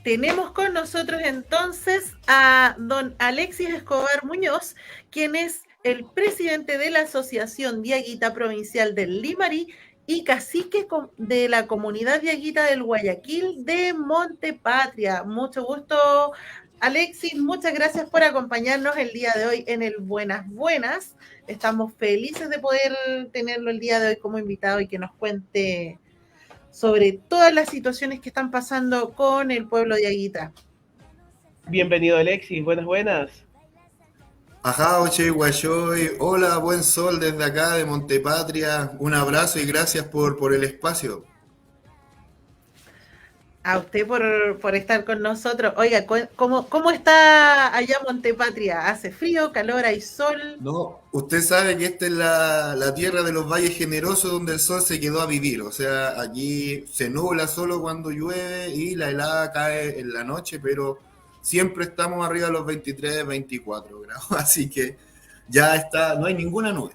Tenemos con nosotros entonces a don Alexis Escobar Muñoz, quien es el presidente de la Asociación Diaguita Provincial del Limarí y cacique de la comunidad Diaguita del Guayaquil de Montepatria. Mucho gusto, Alexis. Muchas gracias por acompañarnos el día de hoy en el Buenas Buenas. Estamos felices de poder tenerlo el día de hoy como invitado y que nos cuente sobre todas las situaciones que están pasando con el pueblo de Aguita. Bienvenido, Alexis. Buenas, buenas. Ajá, Oche Guayoy, hola, buen sol desde acá de Montepatria, un abrazo y gracias por el espacio. A usted por estar con nosotros. Oiga, ¿cómo está allá Montepatria? ¿Hace frío, calor, hay sol? No, usted sabe que esta es la tierra de los valles generosos donde el sol se quedó a vivir, o sea, aquí se nubla solo cuando llueve y la helada cae en la noche, pero siempre estamos arriba de los 23, 24 grados, así que ya está, no hay ninguna nube.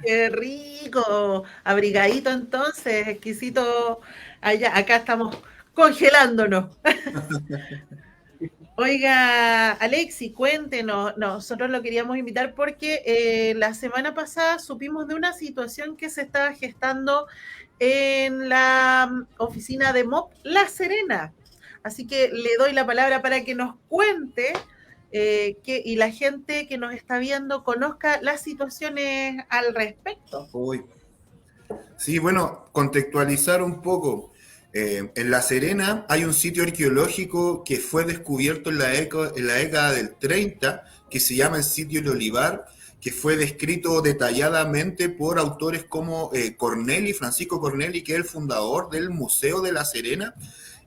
¡Qué rico! Abrigadito entonces, exquisito allá. Acá estamos congelándonos. Oiga, Alexi, cuéntenos, nosotros lo queríamos invitar porque la semana pasada supimos de una situación que se estaba gestando en la oficina de MOP La Serena. Así que le doy la palabra para que nos cuente y la gente que nos está viendo conozca las situaciones al respecto. Uy. Sí, bueno, contextualizar un poco. En La Serena hay un sitio arqueológico que fue descubierto en la década del 30, que se llama el sitio El Olivar, que fue descrito detalladamente por autores como Corneli, Francisco Corneli, que es el fundador del Museo de La Serena,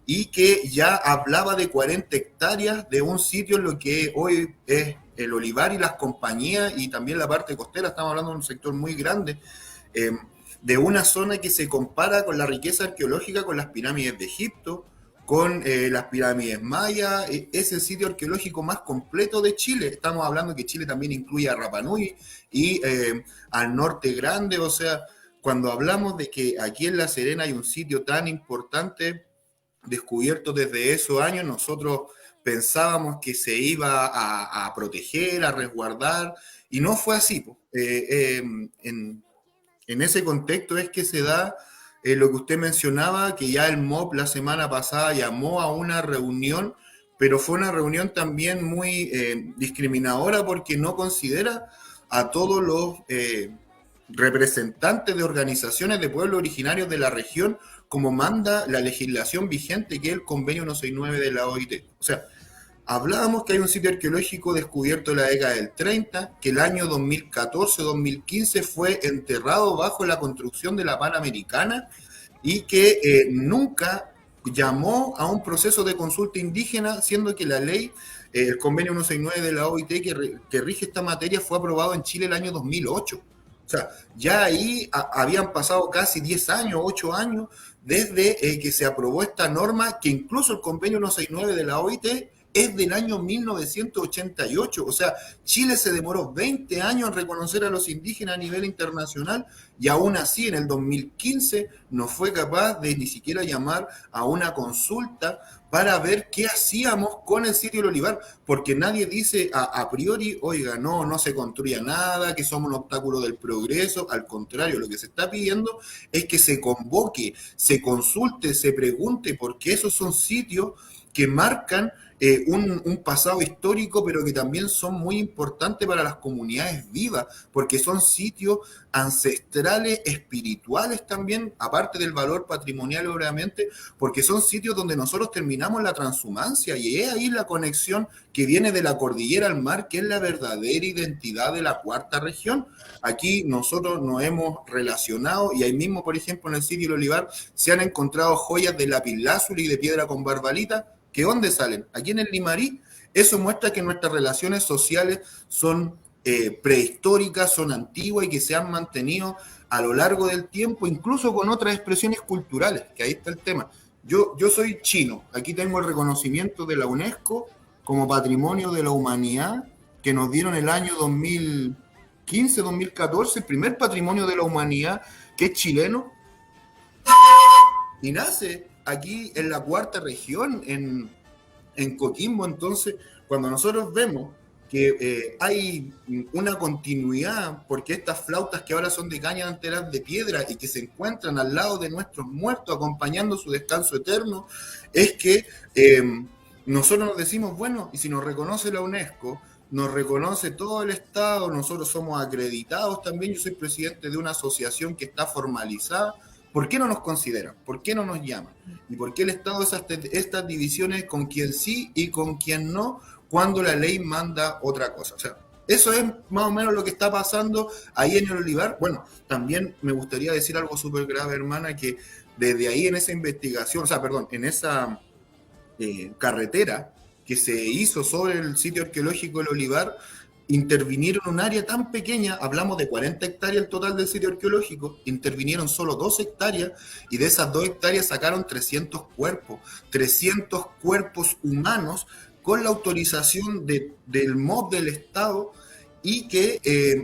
y que ya hablaba de 40 hectáreas de un sitio en lo que hoy es el Olivar y las compañías, y también la parte costera. Estamos hablando de un sector muy grande. Eh, de una zona que se compara con la riqueza arqueológica con las pirámides de Egipto, con las pirámides mayas. Es el sitio arqueológico más completo de Chile. Estamos hablando que Chile también incluye a Rapa Nui y al Norte Grande. O sea, cuando hablamos de que aquí en La Serena hay un sitio tan importante descubierto desde esos años, nosotros pensábamos que se iba a proteger, a resguardar, y no fue así. En ese contexto es que se da lo que usted mencionaba, que ya el MOP la semana pasada llamó a una reunión, pero fue una reunión también muy discriminadora porque no considera a todos los representantes de organizaciones de pueblos originarios de la región como manda la legislación vigente, que es el convenio 169 de la OIT. O sea, hablábamos que hay un sitio arqueológico descubierto en la década del 30, que el año 2014-2015 fue enterrado bajo la construcción de la Panamericana y que nunca llamó a un proceso de consulta indígena, siendo que la ley, el convenio 169 de la OIT que rige esta materia fue aprobado en Chile el año 2008. O sea, ya ahí habían pasado casi 10 años, 8 años, desde que se aprobó esta norma, que incluso el convenio 169 de la OIT es del año 1988. O sea, Chile se demoró 20 años en reconocer a los indígenas a nivel internacional y aún así en el 2015 no fue capaz de ni siquiera llamar a una consulta para ver qué hacíamos con el sitio del Olivar, porque nadie dice a priori, oiga, no se construya nada, que somos un obstáculo del progreso. Al contrario, lo que se está pidiendo es que se convoque, se consulte, se pregunte, porque esos son sitios que marcan un pasado histórico, pero que también son muy importantes para las comunidades vivas, porque son sitios ancestrales, espirituales también, aparte del valor patrimonial, obviamente, porque son sitios donde nosotros terminamos la transhumancia, y es ahí la conexión que viene de la cordillera al mar, que es la verdadera identidad de la cuarta región. Aquí nosotros nos hemos relacionado, y ahí mismo, por ejemplo, en el sitio del Olivar, se han encontrado joyas de lapislázuli y de piedra con barbalita. ¿Que dónde salen? Aquí en el Limarí. Eso muestra que nuestras relaciones sociales son prehistóricas, son antiguas y que se han mantenido a lo largo del tiempo, incluso con otras expresiones culturales, que ahí está el tema. Yo soy chino, aquí tengo el reconocimiento de la UNESCO como Patrimonio de la Humanidad, que nos dieron el año 2015, 2014, el primer Patrimonio de la Humanidad que es chileno, y nace aquí en la cuarta región, en Coquimbo. Entonces, cuando nosotros vemos que hay una continuidad, porque estas flautas que ahora son de caña enteras de piedra y que se encuentran al lado de nuestros muertos acompañando su descanso eterno, es que nosotros nos decimos, bueno, y si nos reconoce la UNESCO, nos reconoce todo el Estado, nosotros somos acreditados también, yo soy presidente de una asociación que está formalizada, ¿por qué no nos consideran? ¿Por qué no nos llaman? ¿Y por qué el Estado hace estas divisiones con quien sí y con quien no, cuando la ley manda otra cosa? O sea, eso es más o menos lo que está pasando ahí en el Olivar. Bueno, también me gustaría decir algo súper grave, hermana, que desde ahí en esa investigación, o sea, perdón, en esa carretera que se hizo sobre el sitio arqueológico del Olivar, intervinieron un área tan pequeña, hablamos de 40 hectáreas el total del sitio arqueológico, intervinieron solo 2 hectáreas y de esas 2 hectáreas sacaron 300 cuerpos humanos con la autorización del MOB del Estado y que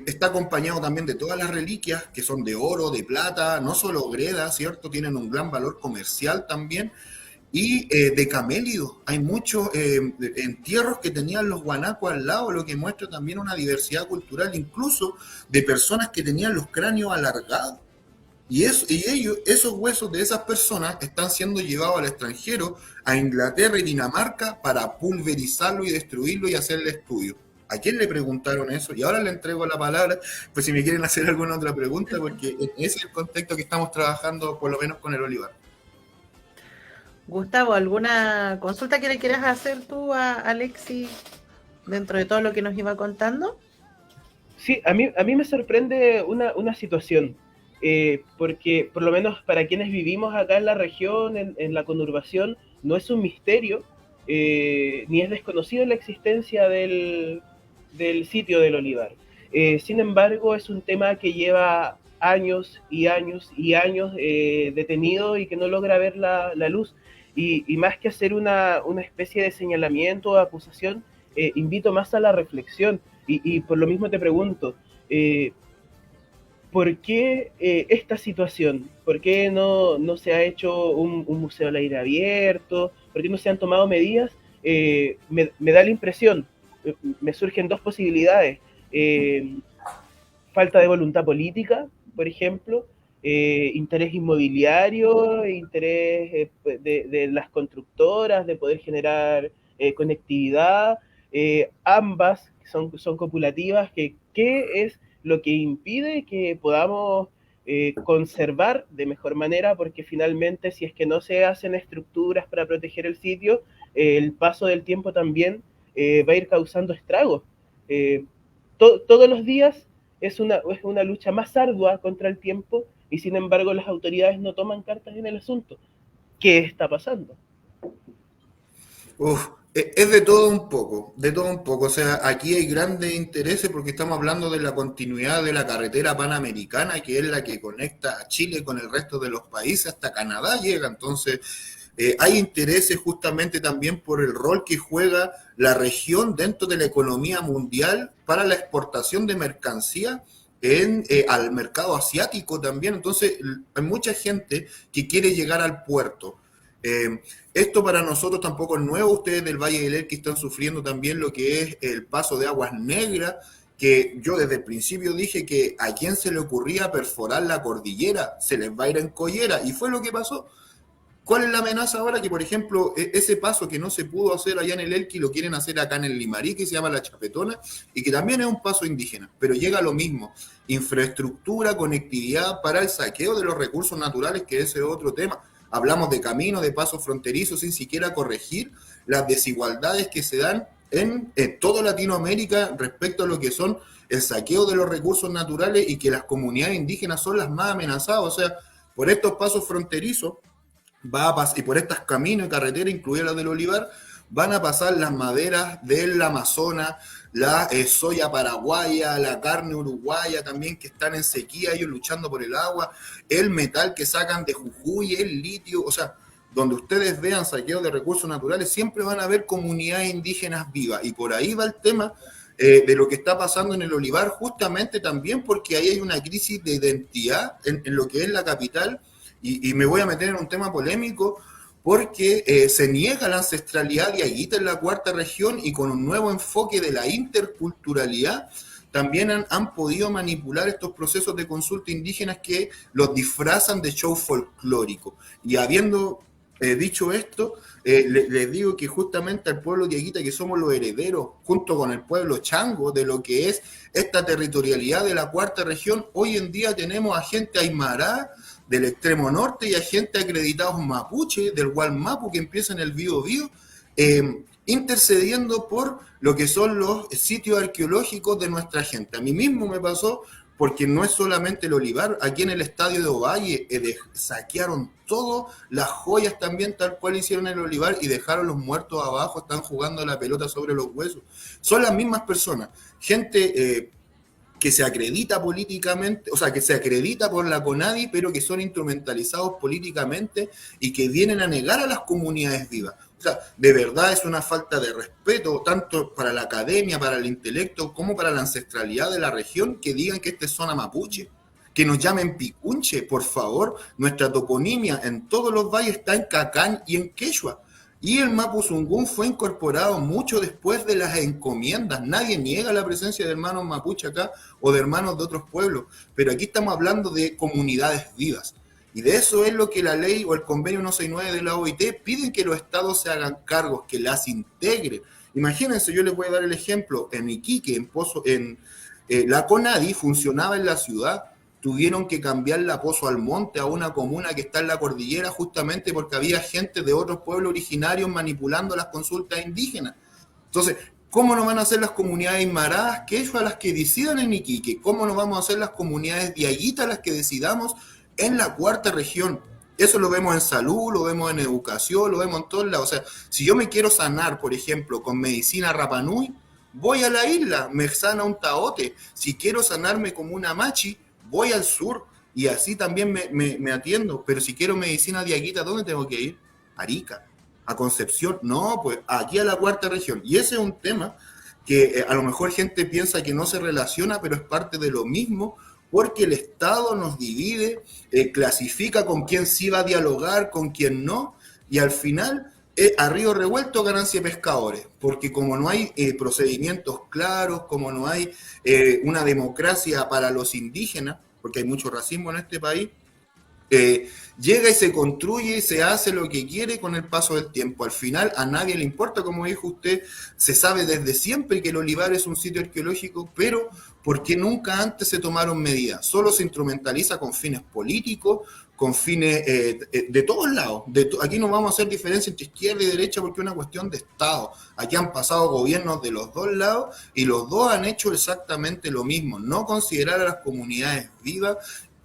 está acompañado también de todas las reliquias que son de oro, de plata, no solo greda, ¿cierto? Tienen un gran valor comercial también. Y de camélidos, hay muchos entierros que tenían los guanacos al lado, lo que muestra también una diversidad cultural, incluso de personas que tenían los cráneos alargados. Y esos huesos de esas personas están siendo llevados al extranjero, a Inglaterra y Dinamarca, para pulverizarlo y destruirlo y hacerle estudio. ¿A quién le preguntaron eso? Y ahora le entrego la palabra, pues si me quieren hacer alguna otra pregunta, porque ese es el contexto que estamos trabajando, por lo menos con el Olivar. Gustavo, ¿alguna consulta que le quieras hacer tú a Alexis dentro de todo lo que nos iba contando? Sí, a mí me sorprende una situación, porque por lo menos para quienes vivimos acá en la región, en la conurbación, no es un misterio, ni es desconocido la existencia del sitio del Olivar. Sin embargo, es un tema que lleva años y años y años detenido y que no logra ver la luz. Y más que hacer una especie de señalamiento o acusación, invito más a la reflexión. Y por lo mismo te pregunto, ¿por qué esta situación? ¿Por qué no se ha hecho un museo al aire abierto? ¿Por qué no se han tomado medidas? Me da la impresión, me surgen dos posibilidades. Falta de voluntad política, por ejemplo, interés inmobiliario, interés de las constructoras de poder generar conectividad, ambas son copulativas, ¿qué es lo que impide que podamos conservar de mejor manera? Porque finalmente si es que no se hacen estructuras para proteger el sitio, el paso del tiempo también va a ir causando estragos. Todos los días es una lucha más ardua contra el tiempo y sin embargo las autoridades no toman cartas en el asunto. ¿Qué está pasando? Es de todo un poco, de todo un poco. O sea, aquí hay grandes intereses porque estamos hablando de la continuidad de la carretera panamericana, que es la que conecta a Chile con el resto de los países, hasta Canadá llega. Entonces, hay intereses justamente también por el rol que juega la región dentro de la economía mundial para la exportación de mercancía al mercado asiático también. Entonces, hay mucha gente que quiere llegar al puerto. Esto para nosotros tampoco es nuevo. Ustedes del Valle del Elqui están sufriendo también lo que es el paso de aguas negras, que yo desde el principio dije que a quién se le ocurría perforar la cordillera, se les va a ir en collera, y fue lo que pasó. ¿Cuál es la amenaza ahora? Que, por ejemplo, ese paso que no se pudo hacer allá en el Elqui lo quieren hacer acá en el Limarí, que se llama La Chapetona, y que también es un paso indígena, pero llega a lo mismo. Infraestructura, conectividad para el saqueo de los recursos naturales, que ese es otro tema. Hablamos de caminos, de pasos fronterizos, sin siquiera corregir las desigualdades que se dan en toda Latinoamérica respecto a lo que son el saqueo de los recursos naturales y que las comunidades indígenas son las más amenazadas. O sea, por estos pasos fronterizos y por estos caminos y carreteras, incluidas las del Olivar, van a pasar las maderas del Amazonas, la soya paraguaya, la carne uruguaya también, que están en sequía, ellos luchando por el agua, el metal que sacan de Jujuy, el litio. O sea, donde ustedes vean saqueo de recursos naturales, siempre van a haber comunidades indígenas vivas, y por ahí va el tema de lo que está pasando en el Olivar, justamente también porque ahí hay una crisis de identidad en lo que es la capital, y me voy a meter en un tema polémico, porque se niega la ancestralidad diaguita en la cuarta región y con un nuevo enfoque de la interculturalidad también han podido manipular estos procesos de consulta indígenas que los disfrazan de show folclórico. Y habiendo dicho esto, les digo que justamente al pueblo diaguita, que somos los herederos, junto con el pueblo chango, de lo que es esta territorialidad de la cuarta región, hoy en día tenemos a gente aymara del extremo norte y a gente acreditados mapuche, del Gualmapu, que empieza en el Biobío, intercediendo por lo que son los sitios arqueológicos de nuestra gente. A mí mismo me pasó, porque no es solamente el olivar, aquí en el estadio de Ovalle saquearon todas las joyas también, tal cual hicieron el olivar, y dejaron los muertos abajo, están jugando la pelota sobre los huesos. Son las mismas personas, gente que se acredita políticamente, o sea, que se acredita por la CONADI, pero que son instrumentalizados políticamente y que vienen a negar a las comunidades vivas. O sea, de verdad es una falta de respeto, tanto para la academia, para el intelecto, como para la ancestralidad de la región, que digan que esta es zona mapuche, que nos llamen picunche, por favor. Nuestra toponimia en todos los valles está en cacán y en quechua. Y el Mapuzungún fue incorporado mucho después de las encomiendas. Nadie niega la presencia de hermanos mapuche acá o de hermanos de otros pueblos, pero aquí estamos hablando de comunidades vivas. Y de eso es lo que la ley o el convenio 169 de la OIT piden, que los estados se hagan cargos, que las integren. Imagínense, yo les voy a dar el ejemplo, en Iquique, la CONADI funcionaba en la ciudad, tuvieron que cambiar la Pozo Almonte a una comuna que está en la cordillera justamente porque había gente de otros pueblos originarios manipulando las consultas indígenas. Entonces, ¿cómo no van a hacer las comunidades aymaradas quechua las que decidan en Iquique? ¿Cómo no vamos a hacer las comunidades diaguitas las que decidamos en la cuarta región? Eso lo vemos en salud, lo vemos en educación, lo vemos en todos lados. O sea, si yo me quiero sanar, por ejemplo, con medicina Rapa Nui, voy a la isla, me sana un taote. Si quiero sanarme como una machi, voy al sur y así también me atiendo. Pero si quiero medicina diaguita, ¿dónde tengo que ir? Arica, a Concepción. No, pues aquí a la cuarta región. Y ese es un tema que a lo mejor gente piensa que no se relaciona, pero es parte de lo mismo, porque el Estado nos divide, clasifica con quién sí va a dialogar, con quién no, y al final, a río revuelto, ganancia de pescadores, porque como no hay procedimientos claros, como no hay una democracia para los indígenas, porque hay mucho racismo en este país, llega y se construye y se hace lo que quiere con el paso del tiempo. Al final a nadie le importa, como dijo usted, se sabe desde siempre que el olivar es un sitio arqueológico, pero ¿por qué nunca antes se tomaron medidas? Solo se instrumentaliza con fines políticos, con fines de todos lados. Aquí no vamos a hacer diferencia entre izquierda y derecha porque es una cuestión de Estado. Aquí han pasado gobiernos de los dos lados y los dos han hecho exactamente lo mismo, no considerar a las comunidades vivas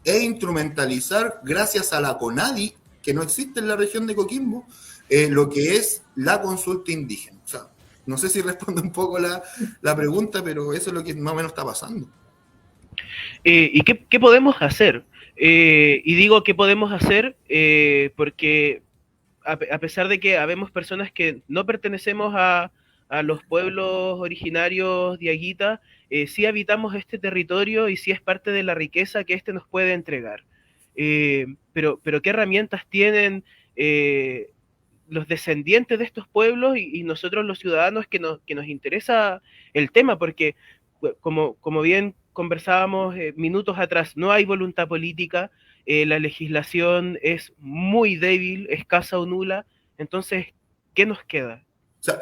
e instrumentalizar, gracias a la CONADI, que no existe en la región de Coquimbo, lo que es la consulta indígena. O sea, no sé si responde un poco la pregunta, pero eso es lo que más o menos está pasando. ¿Y qué podemos hacer? Y digo qué podemos hacer porque a pesar de que habemos personas que no pertenecemos a los pueblos originarios diaguita, sí habitamos este territorio y sí es parte de la riqueza que este nos puede entregar. Pero ¿qué herramientas tienen los descendientes de estos pueblos y nosotros los ciudadanos que nos interesa el tema? Porque como bien conversábamos minutos atrás, no hay voluntad política, la legislación es muy débil, escasa o nula, entonces, ¿qué nos queda? O sea,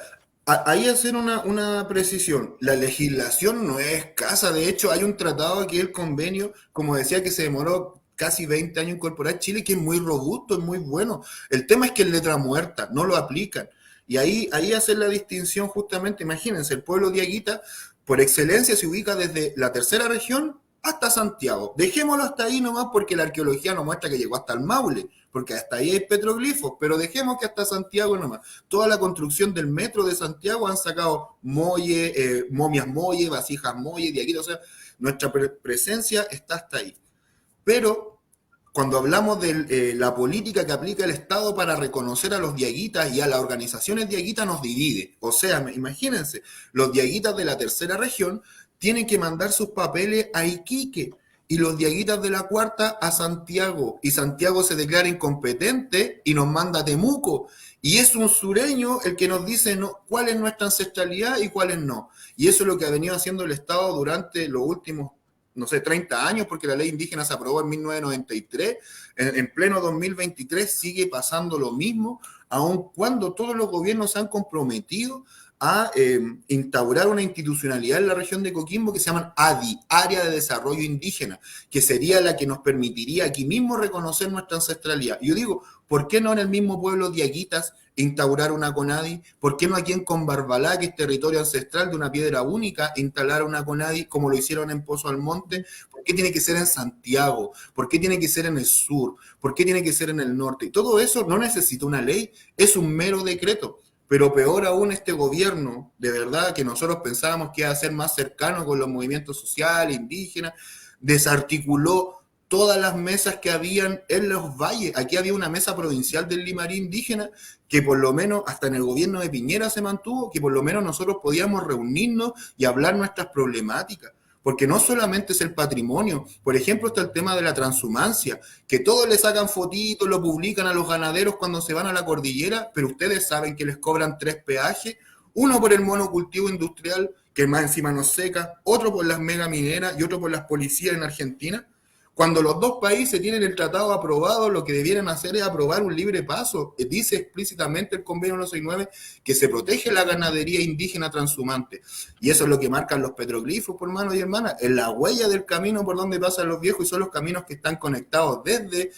ahí hacer una precisión. La legislación no es escasa. De hecho, hay un tratado aquí, el convenio, como decía, que se demoró casi 20 años incorporar a Chile, que es muy robusto, es muy bueno. El tema es que es letra muerta, no lo aplican. Y ahí hacer la distinción justamente, imagínense, el pueblo diaguita, por excelencia, se ubica desde la tercera región hasta Santiago. Dejémoslo hasta ahí nomás porque la arqueología nos muestra que llegó hasta el Maule, porque hasta ahí hay petroglifos, pero dejemos que hasta Santiago nomás. Toda la construcción del metro de Santiago han sacado molle, momias molle, vasijas molle, de aquí, o sea, nuestra presencia está hasta ahí. Pero cuando hablamos de la política que aplica el Estado para reconocer a los diaguitas y a las organizaciones diaguitas, nos divide. O sea, imagínense, los diaguitas de la tercera región tienen que mandar sus papeles a Iquique. y los diaguitas de la cuarta a Santiago, y Santiago se declara incompetente y nos manda a Temuco, y es un sureño el que nos dice cuál es nuestra ancestralidad y cuál es no. Y eso es lo que ha venido haciendo el Estado durante los últimos, no sé, 30 años, porque la ley indígena se aprobó en 1993, en pleno 2023 sigue pasando lo mismo, aun cuando todos los gobiernos se han comprometido a instaurar una institucionalidad en la región de Coquimbo que se llaman ADI, Área de Desarrollo Indígena, que sería la que nos permitiría aquí mismo reconocer nuestra ancestralidad. Y yo digo, ¿por qué no en el mismo pueblo de Aguitas instaurar una CONADI? ¿Por qué no aquí en Combarbalá, que es territorio ancestral de una piedra única, instalar una CONADI como lo hicieron en Pozo Almonte? ¿Por qué tiene que ser en Santiago? ¿Por qué tiene que ser en el sur? ¿Por qué tiene que ser en el norte? Y todo eso no necesita una ley, es un mero decreto. Pero peor aún, este gobierno, de verdad, que nosotros pensábamos que iba a ser más cercano con los movimientos sociales, indígenas, desarticuló todas las mesas que habían en los valles. Aquí había una mesa provincial del Limarí indígena que por lo menos hasta en el gobierno de Piñera se mantuvo, que por lo menos nosotros podíamos reunirnos y hablar nuestras problemáticas. Porque no solamente es el patrimonio, por ejemplo está el tema de la transhumancia, que todos le sacan fotitos, lo publican a los ganaderos cuando se van a la cordillera, pero ustedes saben que les cobran 3 peajes, uno por el monocultivo industrial, que más encima nos seca, otro por las megamineras y otro por las policías en Argentina. Cuando los dos países tienen el tratado aprobado, lo que debieran hacer es aprobar un libre paso. Dice explícitamente el convenio 169 que se protege la ganadería indígena transhumante. Y eso es lo que marcan los petroglifos, por hermanos y hermanas. Es la huella del camino por donde pasan los viejos y son los caminos que están conectados desde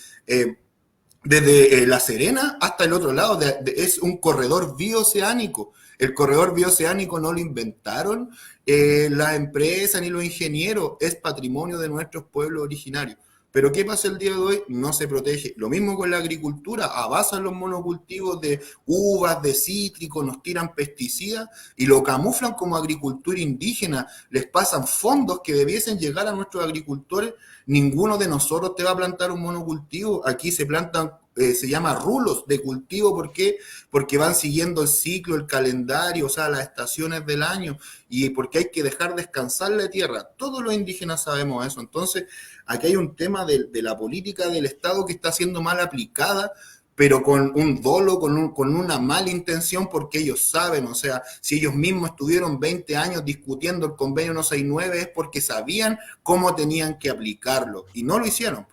La Serena hasta el otro lado. Es un corredor bioceánico. El corredor bioceánico no lo inventaron las empresas ni los ingenieros, es patrimonio de nuestros pueblos originarios. Pero ¿qué pasa el día de hoy? No se protege. Lo mismo con la agricultura, abasan los monocultivos de uvas, de cítricos, nos tiran pesticidas y lo camuflan como agricultura indígena, les pasan fondos que debiesen llegar a nuestros agricultores. Ninguno de nosotros te va a plantar un monocultivo, aquí se plantan, se llama rulos de cultivo. ¿Por qué? Porque van siguiendo el ciclo, el calendario, o sea, las estaciones del año, y porque hay que dejar descansar la tierra. Todos los indígenas sabemos eso. Entonces, aquí hay un tema de la política del Estado que está siendo mal aplicada, pero con un dolo, con una mala intención, porque ellos saben, o sea, si ellos mismos estuvieron 20 años discutiendo el convenio 169 es porque sabían cómo tenían que aplicarlo, y no lo hicieron.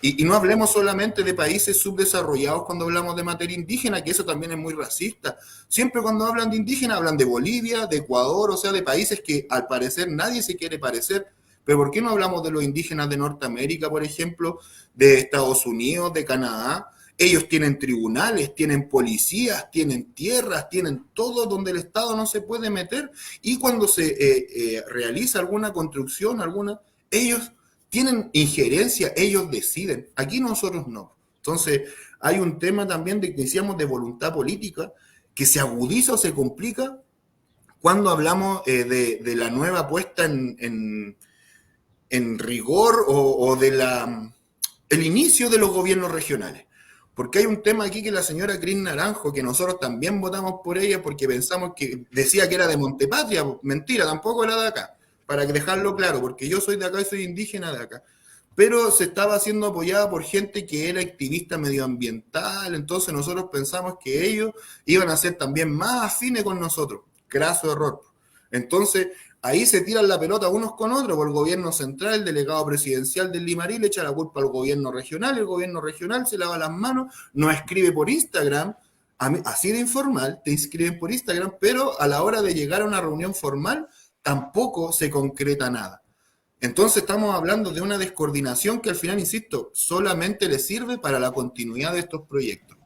Y no hablemos solamente de países subdesarrollados cuando hablamos de materia indígena, que eso también es muy racista. Siempre cuando hablan de indígena hablan de Bolivia, de Ecuador, o sea, de países que al parecer nadie se quiere parecer. Pero ¿por qué no hablamos de los indígenas de Norteamérica, por ejemplo, de Estados Unidos, de Canadá? Ellos tienen tribunales, tienen policías, tienen tierras, tienen todo donde el Estado no se puede meter. Y cuando se realiza alguna construcción, ellos tienen injerencia, ellos deciden. Aquí nosotros no. Entonces, hay un tema también que decíamos de voluntad política, que se agudiza o se complica cuando hablamos de la nueva puesta en rigor o de el inicio de los gobiernos regionales. Porque hay un tema aquí que la señora Cris Naranjo, que nosotros también votamos por ella porque pensamos que decía que era de Montepatria, mentira, tampoco era de acá, para dejarlo claro, porque yo soy de acá y soy indígena de acá. Pero se estaba siendo apoyada por gente que era activista medioambiental, entonces nosotros pensamos que ellos iban a ser también más afines con nosotros. Craso error. Entonces, ahí se tiran la pelota unos con otros, por el gobierno central, el delegado presidencial del Limarí le echa la culpa al gobierno regional, el gobierno regional se lava las manos, nos escribe por Instagram, así de informal, te inscriben por Instagram, pero a la hora de llegar a una reunión formal, tampoco se concreta nada. Entonces estamos hablando de una descoordinación que al final, insisto, solamente le sirve para la continuidad de estos proyectos.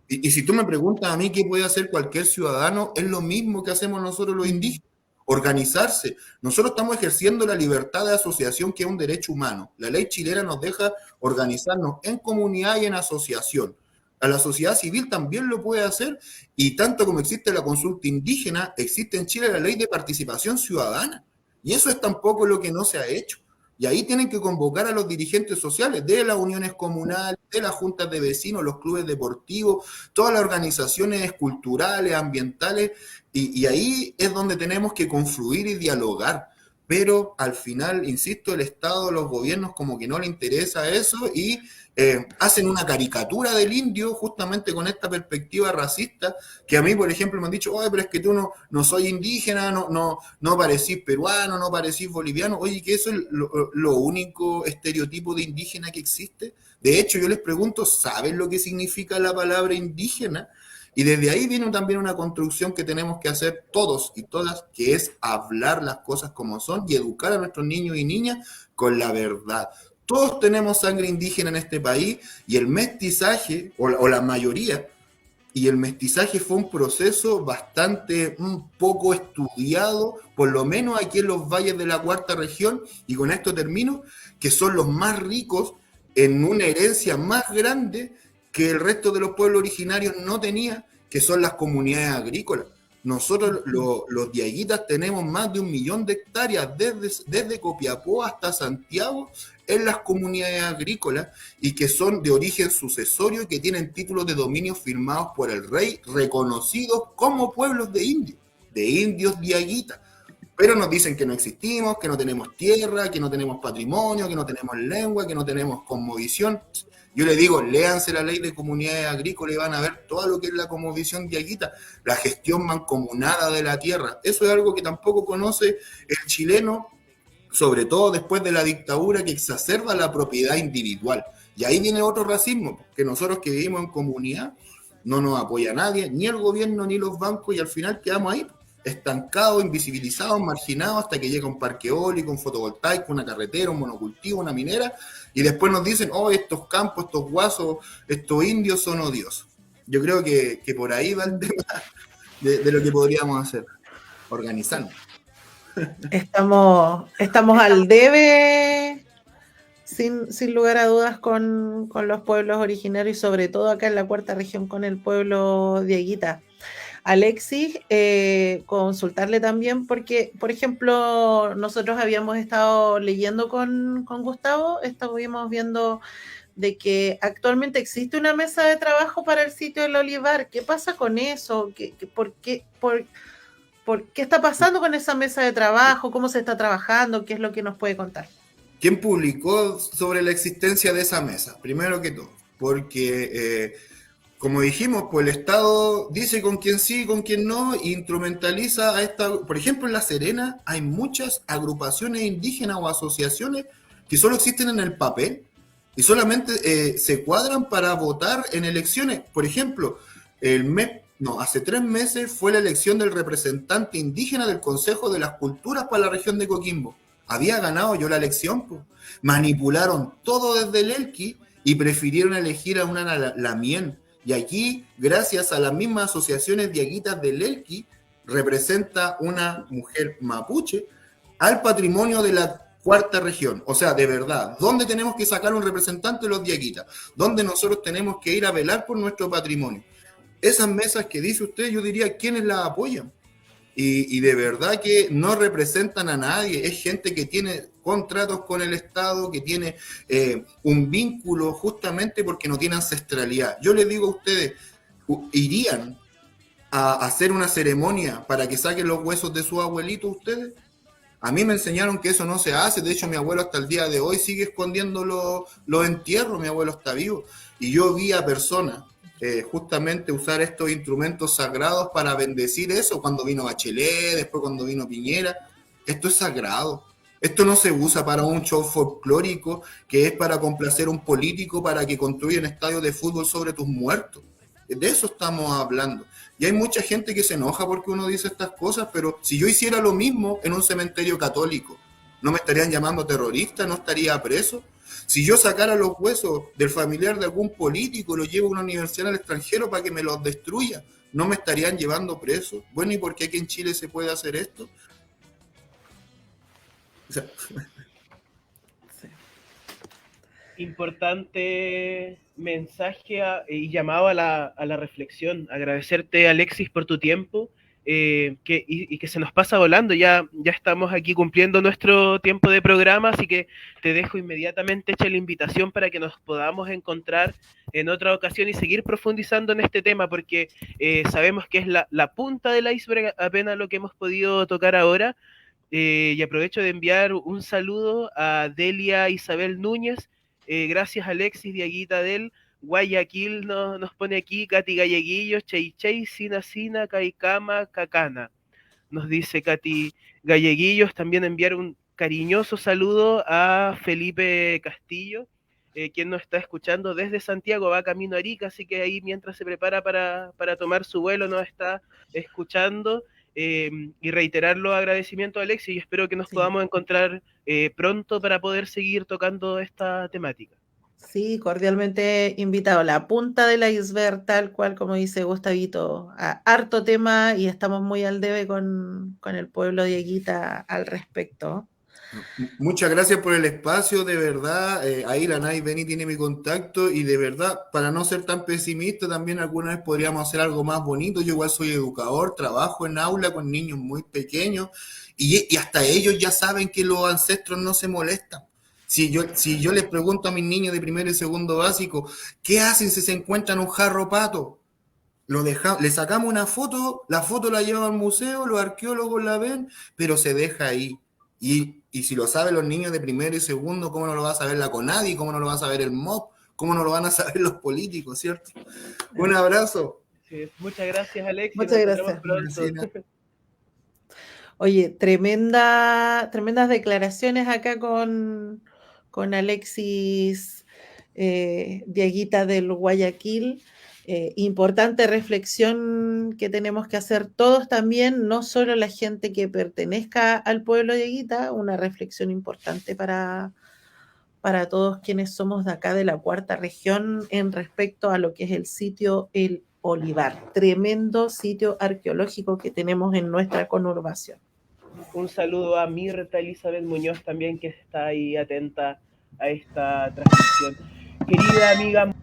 Y si tú me preguntas a mí qué puede hacer cualquier ciudadano, es lo mismo que hacemos nosotros los indígenas, organizarse. Nosotros estamos ejerciendo la libertad de asociación, que es un derecho humano. La ley chilena nos deja organizarnos en comunidad y en asociación. A la sociedad civil también lo puede hacer, y tanto como existe la consulta indígena, existe en Chile la ley de participación ciudadana. Y eso es tampoco lo que no se ha hecho. Y ahí tienen que convocar a los dirigentes sociales de las uniones comunales, de las juntas de vecinos, los clubes deportivos, todas las organizaciones culturales, ambientales, y ahí es donde tenemos que confluir y dialogar. pero al final, insisto, el Estado, los gobiernos como que no le interesa eso y hacen una caricatura del indio justamente con esta perspectiva racista, que a mí, por ejemplo, me han dicho, oye, pero es que tú no soy indígena, no parecís peruano, no parecís boliviano, oye, que eso es lo único estereotipo de indígena que existe. De hecho, yo les pregunto, ¿saben lo que significa la palabra indígena? Y desde ahí viene también una construcción que tenemos que hacer todos y todas, que es hablar las cosas como son y educar a nuestros niños y niñas con la verdad. Todos tenemos sangre indígena en este país y el mestizaje, o la mayoría, y el mestizaje fue un proceso bastante un poco estudiado, por lo menos aquí en los valles de la cuarta región, y con esto termino, que son los más ricos en una herencia más grande que el resto de los pueblos originarios no tenía, que son las comunidades agrícolas. Nosotros los diaguitas tenemos más de 1 millón de hectáreas desde Copiapó hasta Santiago en las comunidades agrícolas y que son de origen sucesorio y que tienen títulos de dominio firmados por el rey reconocidos como pueblos de indios diaguitas. Pero nos dicen que no existimos, que no tenemos tierra, que no tenemos patrimonio, que no tenemos lengua, que no tenemos cosmovisión. Yo le digo, léanse la ley de comunidades agrícolas y van a ver todo lo que es la cosmovisión diaguita, la gestión mancomunada de la tierra. Eso es algo que tampoco conoce el chileno, sobre todo después de la dictadura que exacerba la propiedad individual. Y ahí viene otro racismo, que nosotros que vivimos en comunidad no nos apoya nadie, ni el gobierno ni los bancos, y al final quedamos ahí, estancados, invisibilizados, marginados, hasta que llega un parque eólico, un fotovoltaico, una carretera, un monocultivo, una minera, y después nos dicen, oh, estos campos, estos guasos, estos indios son odiosos. Yo creo que por ahí va el tema de lo que podríamos hacer, organizarnos. Estamos al debe, sin lugar a dudas, con los pueblos originarios y sobre todo acá en la cuarta región con el pueblo dieguita. Alexis, consultarle también porque, por ejemplo, nosotros habíamos estado leyendo con Gustavo, estuvimos viendo de que actualmente existe una mesa de trabajo para el sitio del Olivar. ¿Qué pasa con eso? ¿Por qué está pasando con esa mesa de trabajo? ¿Cómo se está trabajando? ¿Qué es lo que nos puede contar? ¿Quién publicó sobre la existencia de esa mesa? Primero que todo, porque como dijimos, pues el Estado dice con quién sí y con quién no, e instrumentaliza a esta. Por ejemplo, en La Serena hay muchas agrupaciones indígenas o asociaciones que solo existen en el papel y solamente se cuadran para votar en elecciones. Por ejemplo, hace 3 meses fue la elección del representante indígena del Consejo de las Culturas para la región de Coquimbo. Había ganado yo la elección, pues. Manipularon todo desde el Elqui y prefirieron elegir a una Lamien. Y aquí, gracias a las mismas asociaciones diaguitas del Elqui, representa una mujer mapuche al patrimonio de la cuarta región. O sea, de verdad, ¿dónde tenemos que sacar un representante de los diaguitas? ¿Dónde nosotros tenemos que ir a velar por nuestro patrimonio? Esas mesas que dice usted, yo diría, ¿quiénes las apoyan? Y de verdad que no representan a nadie, es gente que tiene contratos con el Estado, que tiene un vínculo justamente porque no tiene ancestralidad. Yo les digo a ustedes, ¿irían a hacer una ceremonia para que saquen los huesos de sus abuelitos ustedes? A mí me enseñaron que eso no se hace, de hecho mi abuelo hasta el día de hoy sigue escondiendo los entierros, mi abuelo está vivo, y yo vi a personas justamente usar estos instrumentos sagrados para bendecir eso, cuando vino Bachelet, después cuando vino Piñera. Esto es sagrado. Esto no se usa para un show folclórico que es para complacer a un político para que construya un estadio de fútbol sobre tus muertos. De eso estamos hablando. Y hay mucha gente que se enoja porque uno dice estas cosas, pero si yo hiciera lo mismo en un cementerio católico, ¿no me estarían llamando terrorista? ¿No estaría preso? Si yo sacara los huesos del familiar de algún político y los llevo a una universidad al extranjero para que me los destruya, ¿no me estarían llevando preso? Bueno, ¿y por qué aquí en Chile se puede hacer esto? O sea, sí. Importante mensaje y llamado a la reflexión. Agradecerte, Alexis, por tu tiempo. Que se nos pasa volando, ya estamos aquí cumpliendo nuestro tiempo de programa, así que te dejo inmediatamente hecha la invitación para que nos podamos encontrar en otra ocasión y seguir profundizando en este tema, porque sabemos que es la punta del iceberg apenas lo que hemos podido tocar ahora, Y aprovecho de enviar un saludo a Delia Isabel Núñez. Gracias Alexis, Diaguita del Guayaquil nos pone aquí, Katy Galleguillos, Chey Chey, Sina Sina, Caicama, Cacana. Nos dice Katy Galleguillos. También enviar un cariñoso saludo a Felipe Castillo, quien nos está escuchando desde Santiago, va camino a Arica, así que ahí mientras se prepara para tomar su vuelo nos está escuchando. Y reiterar los agradecimientos a Alexis, y espero que nos podamos encontrar pronto para poder seguir tocando esta temática. Sí, cordialmente invitado. La punta del iceberg, tal cual como dice Gustavito, harto tema y estamos muy al debe con el pueblo de Dieguita al respecto. Muchas gracias por el espacio, de verdad. Ahí la Nay Beni tiene mi contacto y de verdad, para no ser tan pesimista, también alguna vez podríamos hacer algo más bonito. Yo igual soy educador, trabajo en aula con niños muy pequeños y hasta ellos ya saben que los ancestros no se molestan. Si yo les pregunto a mis niños de primero y segundo básico, ¿qué hacen si se encuentran un jarro pato? Le sacamos una foto, la foto la llevan al museo, los arqueólogos la ven, pero se deja ahí. Y si lo saben los niños de primero y segundo, ¿cómo no lo va a saber la CONADI? ¿Cómo no lo va a saber el MOP? ¿Cómo no lo van a saber los políticos, cierto? Un abrazo. Sí, muchas gracias, Alexis. Muchas gracias. Oye, tremendas declaraciones acá con Alexis Diaguita del Guayaquil. Importante reflexión que tenemos que hacer todos también, no solo la gente que pertenezca al pueblo de Dieguita, una reflexión importante para todos quienes somos de acá de la cuarta región en respecto a lo que es el sitio El Olivar, tremendo sitio arqueológico que tenemos en nuestra conurbación. Un saludo a Mirta Elizabeth Muñoz también, que está ahí atenta a esta transmisión. Querida amiga